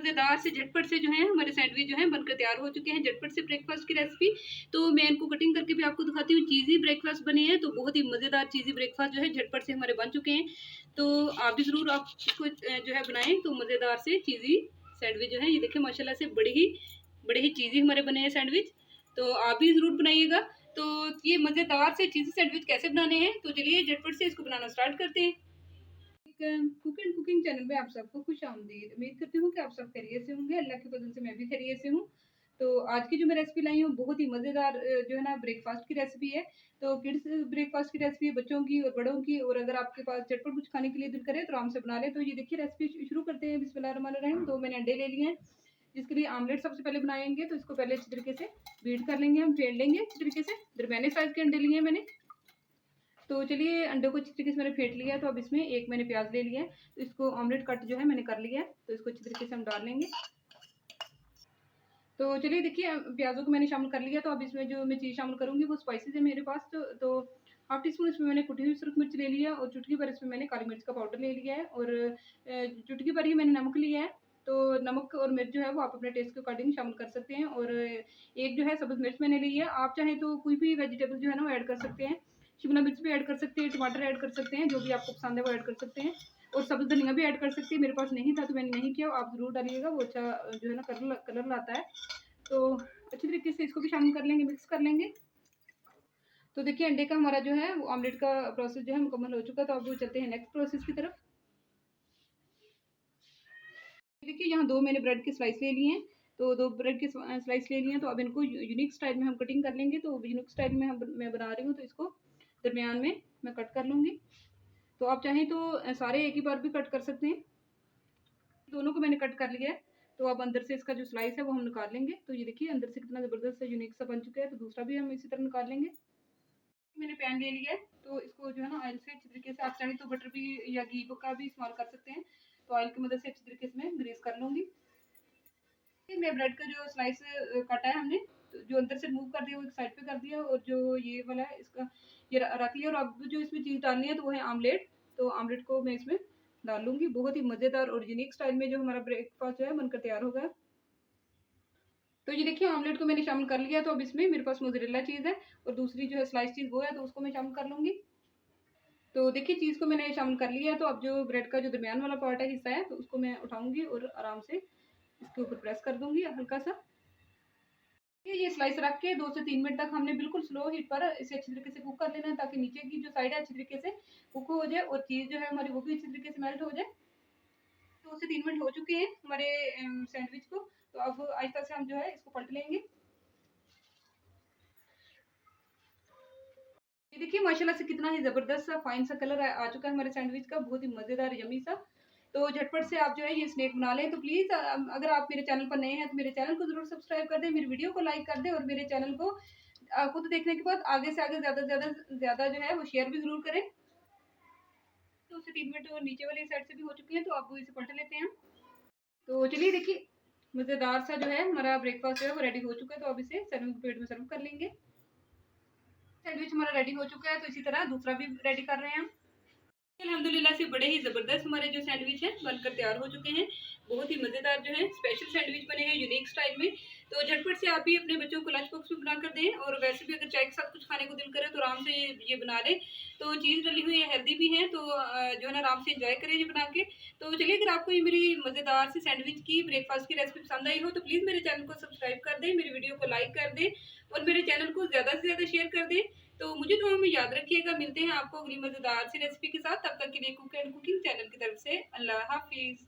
मज़ेदार से झटपट से जो है हमारे सैंडविच जो है बनकर तैयार हो चुके हैं। झटपट से ब्रेकफास्ट की रेसिपी, तो मैं इनको कटिंग करके भी आपको दिखाती हूँ। चीज़ी ब्रेकफास्ट बने हैं, तो बहुत ही मज़ेदार चीज़ी ब्रेकफास्ट जो है झटपट से हमारे बन चुके हैं। तो आप भी ज़रूर आप इसको जो है बनाएं। तो मज़ेदार से चीज़ी सैंडविच जो है ये देखिए माशाल्लाह से बड़े ही चीज़ी हमारे बने हैं सैंडविच। तो आप भी ज़रूर बनाइएगा। तो ये मज़ेदार से चीज़ी सैंडविच कैसे बनाने हैं, तो चलिए झटपट से इसको बनाना स्टार्ट करते हैं। कुक एंड कुकिंग चैनल में आप सबको खुश आमदीद। उम्मीद करती हूँ कि आप सब खैरियत से होंगे। अल्लाह के फजल से मैं भी खैरियत से हूँ। तो आज की जो मैं रेसिपी लाई हूँ बहुत ही मज़ेदार जो है ना ब्रेकफास्ट की रेसिपी है। तो किड्स ब्रेकफास्ट की रेसिपी है, बच्चों की और बड़ों की। और अगर आपके पास झटपट कुछ खाने के लिए दिल करे तो आराम से बना ले। तो ये देखिए रेसिपी शुरू करते हैं। बिस्मिल्लाहिर्रहमानिर्रहीम। 2 मैंने अंडे ले लिए हैं, जिसके लिए आमलेट सबसे पहले बनाएंगे। तो इसको पहले अच्छी तरीके से बीट कर लेंगे, हम फेंट लेंगे अच्छी तरीके से। दरमियाने साइज के अंडे लिए हैं मैंने। तो चलिए अंडों को अच्छी तरीके से मैंने फेंट लिया है। तो अब इसमें एक मैंने प्याज ले लिया है, तो इसको ऑमलेट कट जो है मैंने कर लिया है। तो इसको अच्छी तरीके से हम डाल लेंगे। तो चलिए देखिए प्याजों को मैंने शामिल कर लिया। तो अब इसमें जो मैं चीज़ शामिल करूँगी वो स्पाइसेस है मेरे पास। तो हाफ टी स्पून इसमें मैंने कुटी हुई सुरख मिर्च ले लिया, और चुटकी भर इसमें मैंने काली मिर्च का पाउडर ले लिया है, और चुटकी भर ही मैंने नमक लिया है। तो नमक और मिर्च जो है वो आप अपने टेस्ट के अकॉर्डिंग शामिल कर सकते हैं। और एक जो है सब्ज़ मिर्च मैंने ली है। आप चाहें तो कोई भी वेजिटेबल जो है ना वो ऐड कर सकते हैं। शिमला मिर्च भी ऐड कर सकते हैं, टमाटर ऐड कर सकते हैं, जो भी आपको पसंद है वो ऐड कर सकते हैं। और सब्ज़ धनिया भी ऐड कर सकते हैं। मेरे पास नहीं था तो मैंने नहीं किया, आप ज़रूर डालिएगा, वो अच्छा जो है ना कलर लाता है। तो अच्छी तरीके से इसको भी शामिल कर लेंगे, मिक्स कर लेंगे। तो देखिए अंडे का हमारा जो है वो ऑमलेट का प्रोसेस जो है मुकम्मल हो चुका है। तो अब वो चलते हैं नेक्स्ट प्रोसेस की तरफ। देखिए यहाँ 2 मैंने ब्रेड के स्लाइस ले लिए हैं। तो 2 ब्रेड के स्लाइस ले लिए हैं। तो अब इनको यूनिक स्टाइल में हम कटिंग कर लेंगे। तो यूनिक स्टाइल में मैं बना रही हूँ, तो इसको दरमियान में मैं कट कर लूँगी। तो आप चाहें तो सारे एक ही बार भी कट कर सकते हैं। दोनों को मैंने कट कर लिया है। तो अब अंदर से इसका जो स्लाइस है वो हम निकाल लेंगे। तो ये देखिए अंदर से कितना ज़बरदस्त सा यूनिक सा बन चुका है। तो दूसरा भी हम इसी तरह निकाल लेंगे। मैंने पैन ले लिया है, तो इसको जो है ना ऑयल से अच्छी तरीके से, आप चाहें तो बटर भी या घी का भी इस्तेमाल कर सकते हैं। तो ऑयल की मदद से अच्छी तरीके से मैं ग्रीस कर लूँगी। मैं ब्रेड का जो स्लाइस काटा है हमने, तो जो अंदर से रिमूव कर दिया वो एक साइड पे कर दिया, और जो ये वाला है इसका ये रख लिया। और अब जो इसमें चीज़ डालनी है तो वो है आमलेट। तो आमलेट को मैं इसमें डाल लूँगी। बहुत ही मज़ेदार और यूनिक स्टाइल में जो हमारा ब्रेकफास्ट जो है बनकर तैयार होगा। तो ये देखिए ऑमलेट को मैंने शामिल कर लिया। तो अब इसमें मेरे पास मोज़रेला चीज़ है, और दूसरी जो है स्लाइस चीज़ वो है, तो उसको मैं शामिल कर लूँगी। तो देखिए चीज़ को मैंने शामिल कर लिया है। तो अब जो ब्रेड का जो दरमियान वाला पार्ट है, हिस्सा है, तो उसको मैं उठाऊँगी और आराम से इसके ऊपर प्रेस कर दूँगी हल्का-सा। ये स्लाइस रख के 2 से 3 मिनट तक हमने बिल्कुल स्लो हीट पर इसे अच्छी तरीके से कुक कर लेना है, ताकि नीचे की जो साइड है अच्छी तरीके से कुक हो जाए, और चीज़ जो है हमारी वो भी अच्छी तरीके से मेल्ट हो जाए। 2 से 3 मिनट हो चुके हैं हमारे सैंडविच को। तो अब आहिस्ता से हम जो है इसको पलट लेंगे। ये देखिए माशाल्लाह से कितना ही ज़बरदस्त सा फाइन सा कलर आ चुका है हमारे सैंडविच का, बहुत ही मज़ेदार यम्मी सा। तो झटपट से आप जो है ये स्नैक बना लें। तो प्लीज़ अगर आप मेरे चैनल पर नए हैं तो मेरे चैनल को ज़रूर सब्सक्राइब कर दें, मेरी वीडियो को लाइक कर दें, और मेरे चैनल को खुद देखने के बाद आगे से आगे ज़्यादा से ज़्यादा जो है वो शेयर भी ज़रूर करें। 2 से 3 मिनट और नीचे वाली साइड से भी हो चुके हैं। तो अब इसे पलट लेते हैं। तो चलिए देखिए मज़ेदार सा जो है हमारा ब्रेकफास्ट जो है वो रेडी हो चुका है। तो अब इसे सर्विंग प्लेट में सर्व कर लेंगे। सैंडविच हमारा रेडी हो चुका है। तो इसी तरह दूसरा भी रेडी कर रहे हैं हम। अल्हम्दुलिल्लाह से बड़े ही ज़बरदस्त हमारे जो सैंडविच हैं बनकर तैयार हो चुके हैं। बहुत ही मज़ेदार जो है स्पेशल सैंडविच बने हैं यूनिक स्टाइल में। तो झटपट से आप भी अपने बच्चों को लंच बॉक्स में बनाकर दें, और वैसे भी अगर चाय के साथ कुछ खाने को दिल करे तो आराम से ये बना लें। तो चीज़ डली हुई है, हेल्दी भी है। तो जो है ना आराम से इंजॉय करें ये बना के। तो चलिए अगर आपको ये मेरी मज़ेदार सी सैंडविच की ब्रेकफास्ट की रेसिपी पसंद आई हो तो प्लीज़ मेरे चैनल को सब्सक्राइब कर दें, मेरी वीडियो को लाइक कर दें, और मेरे चैनल को ज़्यादा से ज़्यादा शेयर कर दें। तो मुझे दुआ में याद रखिएगा। मिलते हैं आपको अगली मज़ेदार सी रेसिपी के साथ। तब तक के लिए कुक एंड कुकिंग चैनल की तरफ से अल्लाह हाफिज़।